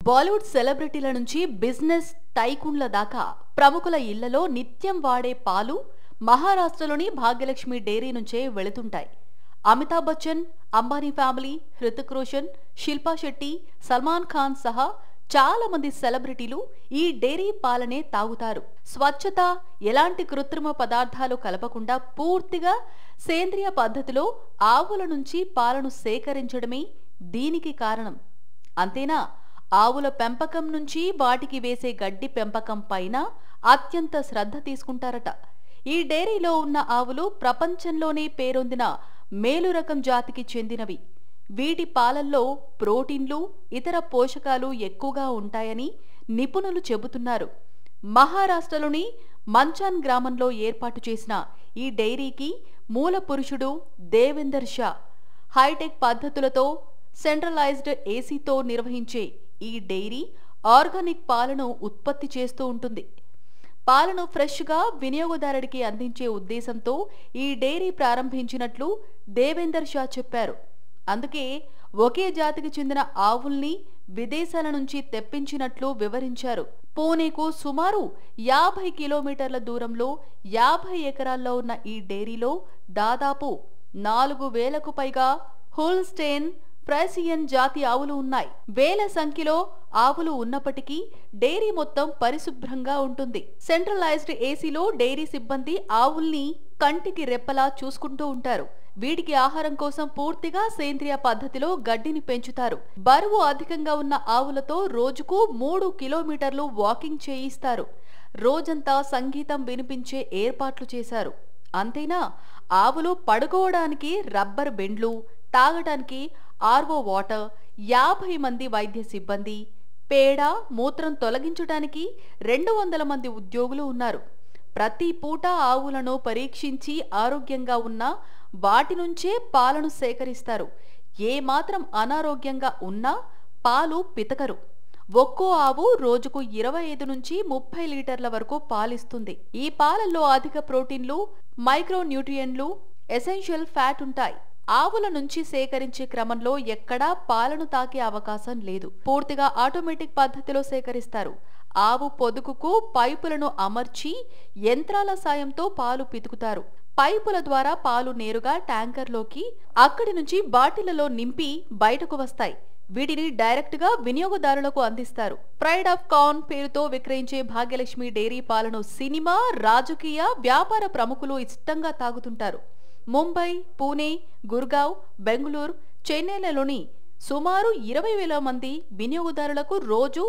బాలీవుడ్ సెలబ్రిటీల నుంచి బిజినెస్ టైకూన్ల దాకా ప్రముఖుల ఇళ్లలో నిత్యం వాడే పాలు మహారాష్ట్రలోని భాగ్యలక్ష్మి డైరీ నుంచే వెళుతుంటాయి. అమితాబ్ బచ్చన్, అంబానీ ఫ్యామిలీ, హృతిక్ రోషన్, శిల్పా శెట్టి, సల్మాన్ ఖాన్ సహా చాలా మంది సెలబ్రిటీలు ఈ డైరీ పాలనే తాగుతారు. స్వచ్ఛత, ఎలాంటి కృత్రిమ పదార్థాలు కలపకుండా పూర్తిగా సేంద్రియ పద్ధతిలో ఆవుల నుంచి పాలను సేకరించడమే దీనికి కారణం. అంతేనా, ఆవుల పెంపకం నుంచి వాటికి వేసే గడ్డి పెంపకం పైన అత్యంత శ్రద్ధ తీసుకుంటారట. ఈ డైరీలో ఉన్న ఆవులు ప్రపంచంలోనే పేరొందిన మేలు రకం జాతికి చెందినవి. వీటి పాలల్లో ప్రోటీన్లు, ఇతర పోషకాలు ఎక్కువగా ఉంటాయని నిపుణులు చెబుతున్నారు. మహారాష్ట్రలోని మంచాన్ గ్రామంలో ఏర్పాటు చేసిన ఈ డైరీకి మూల పురుషుడు దేవేందర్ షా. హైటెక్ పద్ధతులతో సెంట్రలైజ్డ్ ఏసీతో నిర్వహించే ఈ డైరీ ఆర్గానిక్ పాలను ఉత్పత్తి చేస్తూ ఉంటుంది. పాలను ఫ్రెష్గా వినియోగదారుడికి అందించే ఉద్దేశంతో ఈ డైరీ ప్రారంభించినట్లు దేవేందర్ షా చెప్పారు. అందుకే ఒకే జాతికి చెందిన ఆవుల్ని విదేశాల నుంచి తెప్పించినట్లు వివరించారు. పూణేకు సుమారు 50 కిలోమీటర్ల దూరంలో 50 ఎకరాల్లో ఉన్న ఈ డైరీలో దాదాపు 4,000కు పైగా హోల్స్టైన్ ఫ్రైసియన్ జాతి ఆవులు ఉన్నాయి. వేల సంఖ్యలో ఆవులు ఉన్నప్పటికీ డైరీ మొత్తం పరిశుభ్రంగా ఉంటుంది. సెంట్రలైజ్డ్ ఏసీలో డైరీ సిబ్బంది ఆవుల్ని కంటికి రెప్పలా చూసుకుంటూ ఉంటారు. వీటికి ఆహారం కోసం పూర్తిగా సేంద్రియ పద్ధతిలో గడ్డిని పెంచుతారు. బరువు అధికంగా ఉన్న ఆవులతో రోజుకు 3 కిలోమీటర్లు వాకింగ్ చేయిస్తారు. రోజంతా సంగీతం వినిపించే ఏర్పాట్లు చేశారు. అంతేనా, ఆవులు పడుకోవడానికి రబ్బర్ బెండ్లు, తాగడానికి ఆర్వో వాటర్, 50 మంది వైద్య సిబ్బంది, పేడ, మూత్రం తొలగించడానికి 200 మంది ఉద్యోగులు ఉన్నారు. ప్రతి పూట ఆవులను పరీక్షించి ఆరోగ్యంగా ఉన్నా వాటి నుంచే పాలను సేకరిస్తారు. ఏమాత్రం అనారోగ్యంగా ఉన్నా పాలు పితకరు. ఒక్కో ఆవు రోజుకు 25 నుంచి 30 లీటర్ల వరకు పాలిస్తుంది. ఈ పాలల్లో అధిక ప్రోటీన్లు, మైక్రో న్యూట్రియంట్లు, ఎసెన్షియల్ ఫ్యాట్ ఉంటాయి. ఆవుల నుంచి సేకరించే క్రమంలో ఎక్కడా పాలను తాకే అవకాశం లేదు. పూర్తిగా ఆటోమేటిక్ పద్ధతిలో సేకరిస్తారు. ఆవు పొదుగుకు పైపులను అమర్చి యంత్రాల సాయంతో పాలు పితుకుతారు. పైపుల ద్వారా పాలు నేరుగా ట్యాంకర్లోకి, అక్కడి నుంచి బాటిళ్లలో నింపి బయటకు వస్తాయి. వీటిని డైరెక్ట్ గా వినియోగదారులకు అందిస్తారు. ప్రైడ్ ఆఫ్ కార్న్ పేరుతో విక్రయించే భాగ్యలక్ష్మి డైరీ పాలను సినిమా, రాజకీయ, వ్యాపార ప్రముఖులు ఇష్టంగా తాగుతుంటారు. ముంబై, పూణే, గుర్గావ్, బెంగళూరు, చెన్నైలలోని సుమారు 20,000 మంది వినియోగదారులకు రోజు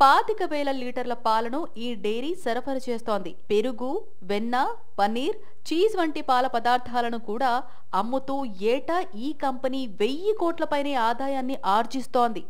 25,000 లీటర్ల పాలను ఈ డైరీ సరఫరా చేస్తోంది. పెరుగు, వెన్న, పన్నీర్, చీజ్ వంటి పాల పదార్థాలను కూడా అమ్ముతూ ఏటా ఈ కంపెనీ 1,000 కోట్ల పైనే ఆదాయాన్ని ఆర్జిస్తోంది.